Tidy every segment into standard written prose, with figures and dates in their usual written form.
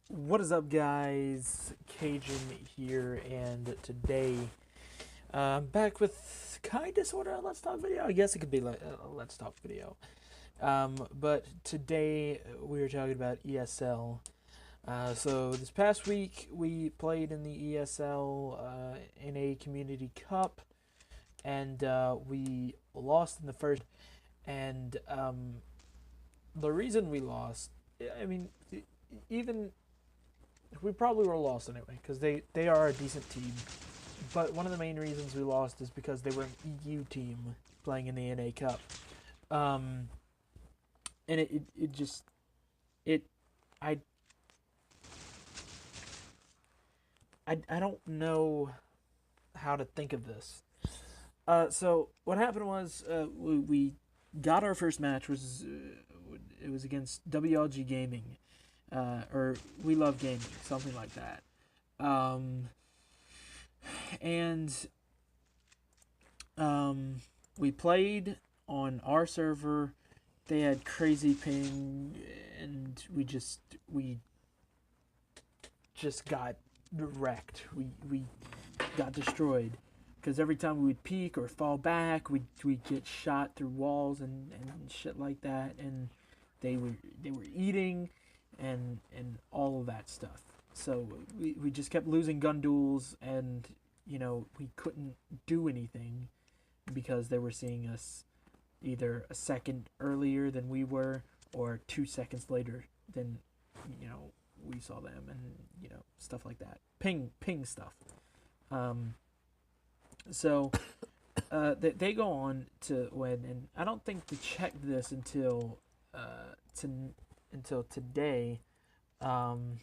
What is up, guys? Cajun here, and today I'm back with kind of sort of a Let's Talk video. I guess it could be like a Let's Talk video. But today we are talking about ESL. So this past week we played in the ESL in a Community Cup, and we lost in the first. And the reason we lost, I mean, even we probably were lost anyway because they are a decent team. But one of the main reasons we lost is because they were an EU team playing in the NA Cup. Um, and it just it I I don't know how to think of this. So what happened was we got our first match was it was against WLG Gaming, or We Love Gaming, something like that. Um, and we played on our server. They had crazy ping, and we just got wrecked. We got destroyed because every time we would peek or fall back, we'd get shot through walls and shit like that, and they were eating and all of that stuff. So we just kept losing gun duels, and we couldn't do anything because they were seeing us either a second earlier than we were or 2 seconds later than we saw them, and stuff like that, ping stuff. um so they go on to win, and I don't think we checked this until today. um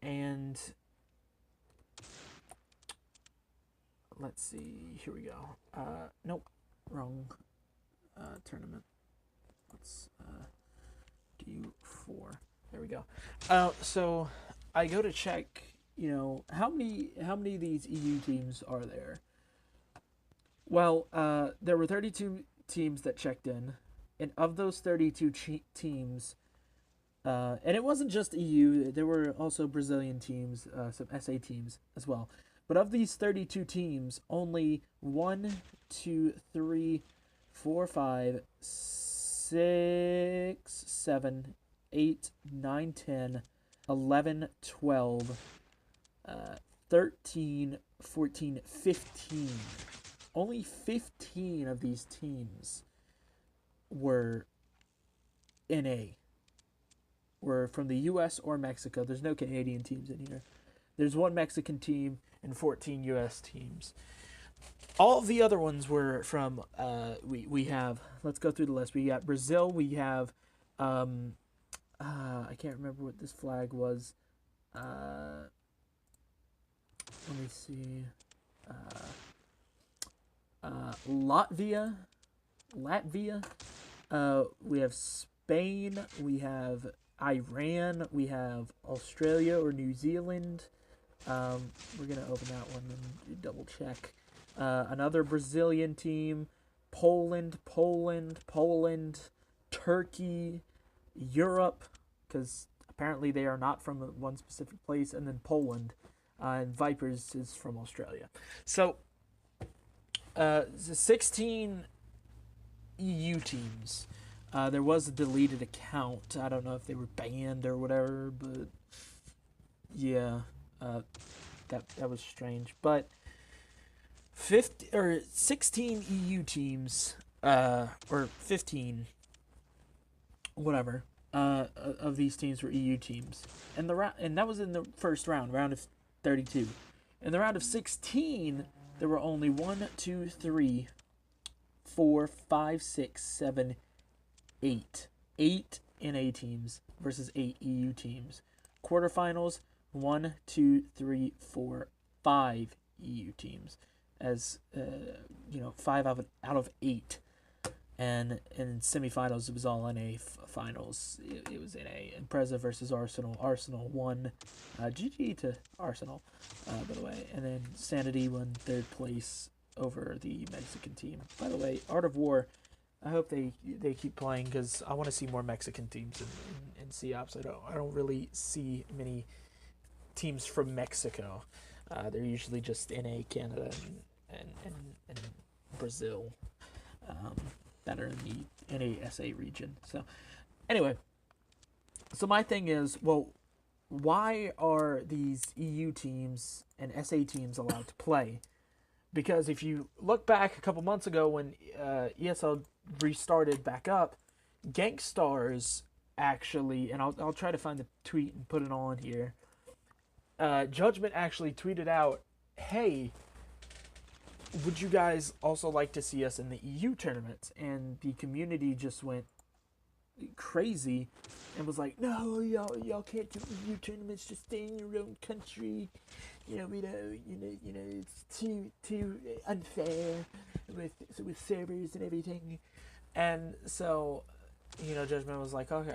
and let's see, here we go. Nope, wrong tournament. Let's do 4. There we go. So I go to check, how many of these EU teams are there? Well, there were 32 teams that checked in, and of those 32 teams, and it wasn't just EU, there were also Brazilian teams, some SA teams as well. But of these 32 teams, only 1, 2, 3, 4, 5, 6, 7, 8, 9, 10, 11, 12, 13, 14, 15. Only 15 of these teams were NA. Were from the US or Mexico. There's no Canadian teams in here. There's 1 Mexican team and 14 US teams. All of the other ones were from we have, let's go through the list. We got Brazil, we have I can't remember what this flag was. Let me see. Latvia. We have Spain, we have Iran, we have Australia or New Zealand. We're gonna open that one and double check. Another Brazilian team, Poland, Turkey, Europe, because apparently they are not from one specific place, and then Poland, and Vipers is from Australia. So, 16 EU teams. There was a deleted account. I don't know if they were banned or whatever, but yeah, that was strange. But 16 EU teams, or 15, whatever, of these teams were EU teams, and and that was in the first round of 32. In the round of 16, there were only 1, 2, 3, 4, 5, 6, 7, 8 NA teams versus 8 EU teams. Quarterfinals, 1, 2, 3, 4, 5 EU teams, as 5 out of 8. And in semifinals, it was all NA finals. It was NA. Impreza versus Arsenal. Arsenal won. GG to Arsenal, by the way. And then Sanity won 3rd place over the Mexican team. By the way, Art of War, I hope they keep playing, because I want to see more Mexican teams in COPS. I don't really see many teams from Mexico. They're usually just NA, Canada, and Brazil that are in the NASA region. So anyway, so my thing is, well, why are these EU teams and SA teams allowed to play? Because if you look back a couple months ago when ESL restarted back up, Gankstars actually, and I'll try to find the tweet and put it on here. Judgment actually tweeted out, "Hey, would you guys also like to see us in the EU tournaments?" And the community just went crazy and was like, "No, y'all can't do EU tournaments. Just stay in your own country. We don't, it's too unfair with servers and everything." And so, Judgment was like, "Okay,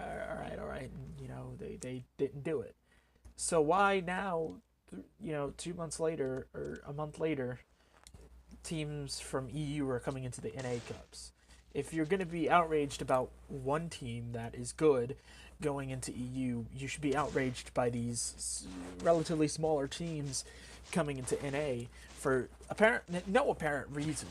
all right," and they didn't do it. So why now, 2 months later or a month later, teams from EU are coming into the NA Cups? If you're going to be outraged about one team that is good going into EU, you should be outraged by these relatively smaller teams coming into NA for no apparent reason,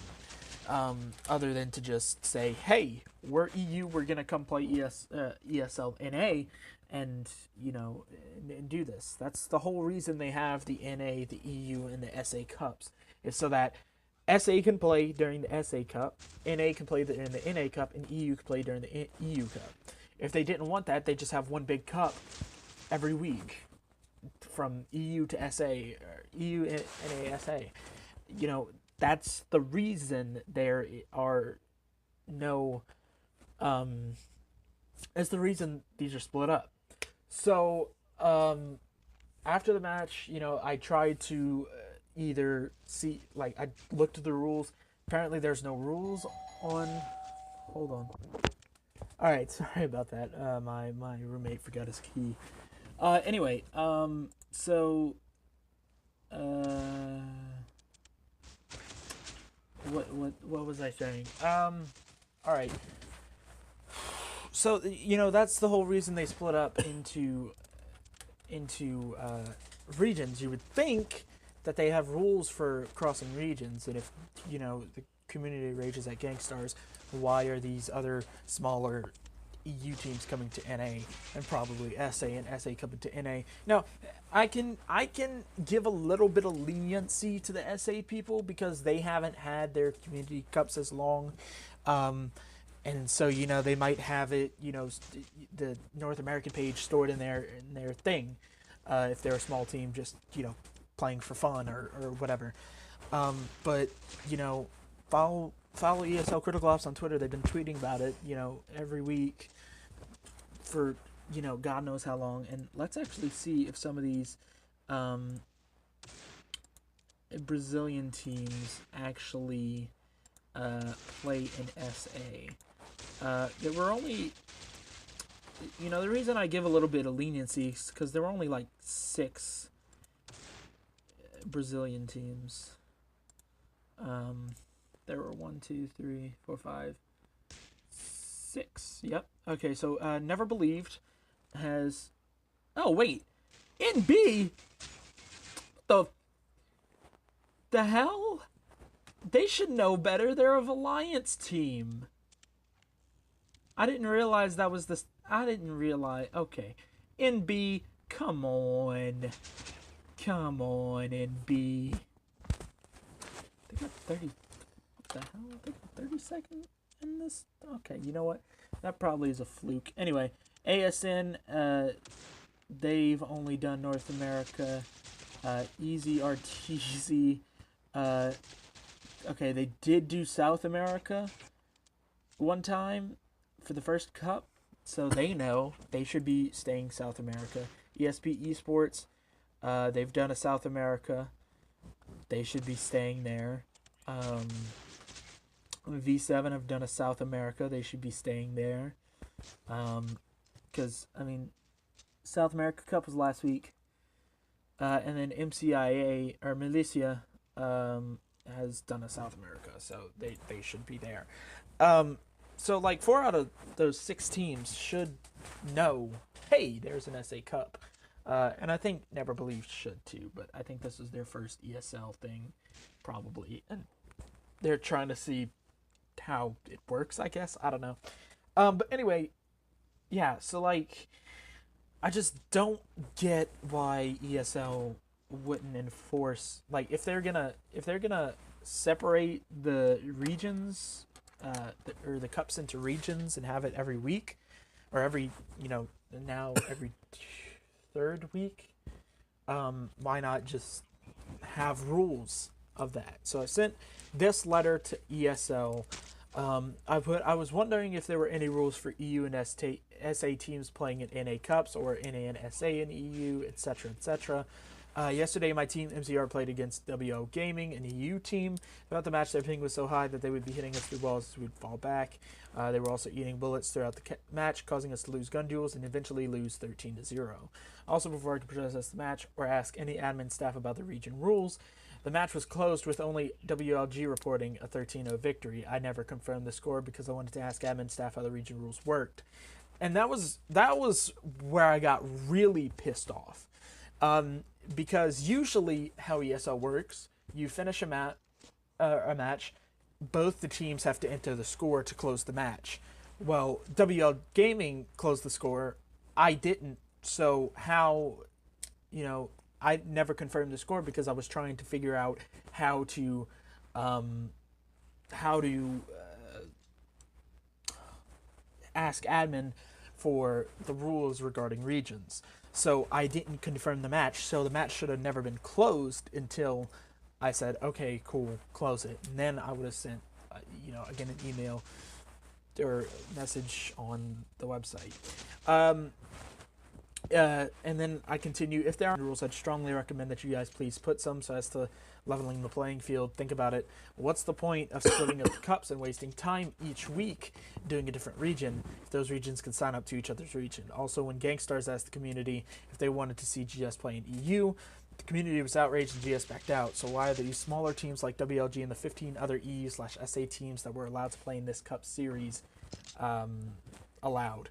other than to just say, "Hey, we're EU, we're going to come play ESL NA, and and do this." That's the whole reason they have the NA, the EU, and the SA Cups, is so that SA can play during the SA Cup, NA can play during the NA Cup, and EU can play during the EU Cup. If they didn't want that, they just have one big cup every week from EU to SA, or EU and NA SA. That's the reason there are no. It's the reason these are split up. So after the match, I tried to either see, I looked at the rules. Apparently there's no rules on. Hold on. All right, sorry about that. My roommate forgot his key. Anyway, so what was I saying? All right. So that's the whole reason they split up into regions. You would think that they have rules for crossing regions, and if the community rages at Gankstars, why are these other smaller EU teams coming to NA, and probably SA and SA coming to NA? Now, I can give a little bit of leniency to the SA people because they haven't had their community cups as long. And so they might have it, the North American page stored in their thing, if they're a small team, just playing for fun or whatever. But follow ESL Critical Ops on Twitter. They've been tweeting about it, every week for God knows how long. And let's actually see if some of these Brazilian teams actually play in SA. There were only, the reason I give a little bit of leniency is because there were only like 6 Brazilian teams. There were 1, 2, 3, 4, 5, 6. Yep. Okay, so Never Believed has. Oh wait, NB. The hell? They should know better. They're a Alliance team. I didn't realize that was this. I didn't realize. Okay. NB, come on. Come on, NB. They got 30. What the hell? They got 30 seconds in this? Okay, you know what? That probably is a fluke. Anyway, ASN, they've only done North America. Easy RTZ. Okay, they did do South America one time for the first cup, so they know they should be staying South America. ESP Esports, they've done a South America. They should be staying there. V7 have done a South America. They should be staying there. Because, South America Cup was last week. And then MCIA, or Militia, has done a South America, so they should be there. So 4 out of those 6 teams should know hey, there's an SA Cup. And I think Never Believed should too, but I think this is their first ESL thing, probably. And they're trying to see how it works, I guess. I don't know. But anyway, yeah, so like, I just don't get why ESL wouldn't enforce, like, if they're gonna separate the regions, or the cups into regions and have it every week, or every, now every third week, why not just have rules of that? So I sent this letter to ESL. I was wondering if there were any rules for EU and SA teams playing in NA Cups or NA and SA in EU, etc., etc. Yesterday, my team, MCR, played against WO Gaming, an EU team. Throughout the match, their ping was so high that they would be hitting us through walls as we'd fall back. They were also eating bullets throughout the match, causing us to lose gun duels and eventually lose 13-0. Also, before I could process the match or ask any admin staff about the region rules, the match was closed with only WLG reporting a 13-0 victory. I never confirmed the score because I wanted to ask admin staff how the region rules worked. And that was where I got really pissed off. Because usually how ESL works, you finish a match, both the teams have to enter the score to close the match. Well, WL Gaming closed the score, I didn't. So how, I never confirmed the score because I was trying to figure out how to ask admin for the rules regarding regions. So I didn't confirm the match. So the match should have never been closed until I said, okay, cool, close it. And then I would have sent, again, an email or message on the website. And then I continue. If there are rules, I'd strongly recommend that you guys please put some so as to leveling the playing field. Think about it. What's the point of splitting up the cups and wasting time each week doing a different region if those regions can sign up to each other's region? Also, when Gangstars asked the community if they wanted to see GS play in EU, the community was outraged and GS backed out. So why are these smaller teams like WLG and the 15 other EU/SA teams that were allowed to play in this cup series allowed?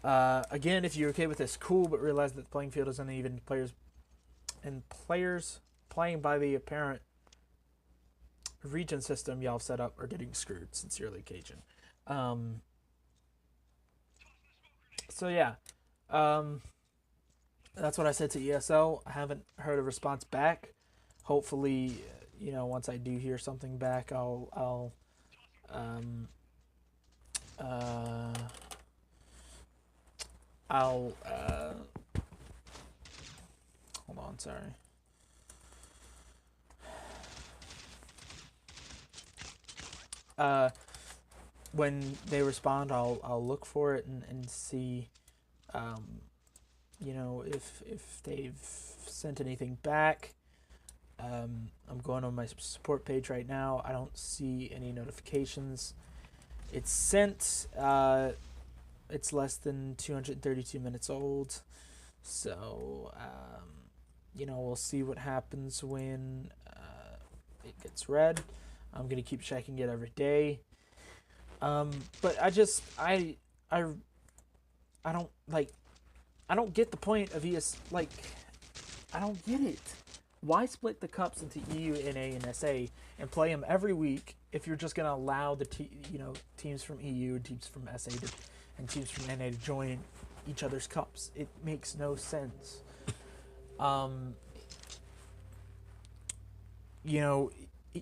Again, if you're okay with this, cool, but realize that the playing field is uneven. Players playing by the apparent region system y'all have set up are getting screwed. Sincerely, Cajun. So yeah, that's what I said to ESL. I haven't heard a response back. Hopefully, once I do hear something back, I'll hold on, sorry. When they respond, I'll look for it and see, if they've sent anything back. I'm going on my support page right now. I don't see any notifications. It's sent. It's less than 232 minutes old. So, we'll see what happens when it gets read. I'm going to keep checking it every day. But I don't get the point of I don't get it. Why split the cups into EU, NA, and SA and play them every week if you're just going to allow the teams from EU, teams from SA, and teams from NA to join each other's cups? It makes no sense.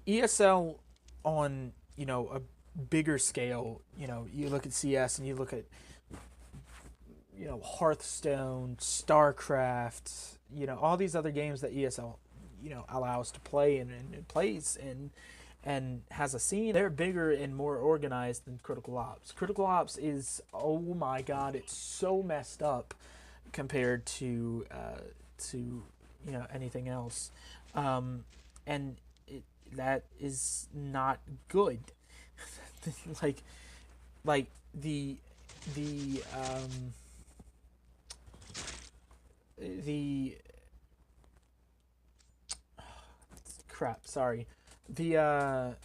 ESL on, a bigger scale, you look at CS and you look at, Hearthstone, StarCraft, all these other games that ESL, allows to play and plays and has a scene. They're bigger and more organized than Critical Ops. Critical Ops is, oh my god, it's so messed up compared to anything else. And that is not good. like the crap, sorry. What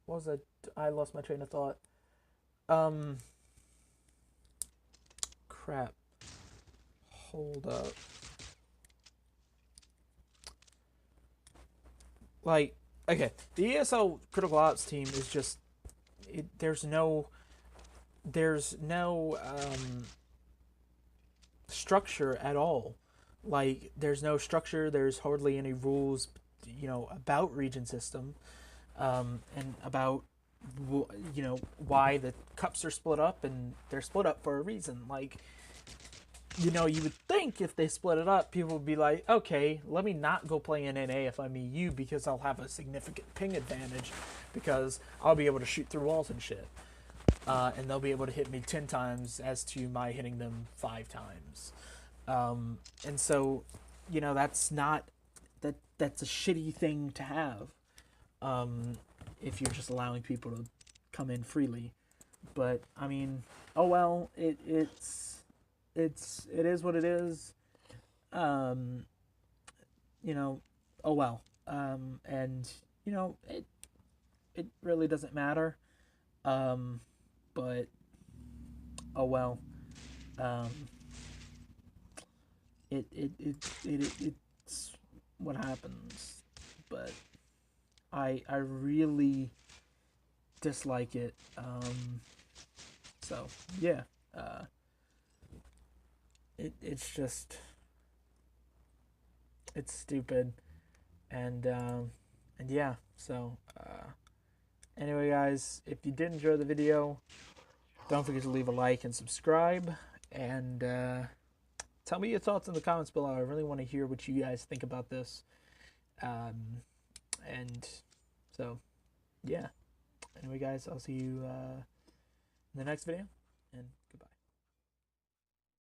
was that? I lost my train of thought. crap. Hold up. Like, okay, the ESL Critical Ops team is just, there's no structure at all. Like, there's no structure, there's hardly any rules, you know, about region system, and about, you know, why the cups are split up, and they're split up for a reason. Like, you know, you would think if they split it up, people would be like, okay, let me not go play in NA if I'm EU because I'll have a significant ping advantage because I'll be able to shoot through walls and shit. And they'll be able to hit me 10 times as to my hitting them 5 times. And so, you know, that's a shitty thing to have, if you're just allowing people to come in freely. But, I mean, oh well, it is what it is. You know, oh well. And, you know, it really doesn't matter. But oh well. It's what happens. But I really dislike it. So yeah. It's just, it's stupid. And yeah. So anyway, guys, if you did enjoy the video, don't forget to leave a like and subscribe, and tell me your thoughts in the comments below. I really want to hear what you guys think about this. And so, yeah. Anyway, guys, I'll see you in the next video, and goodbye.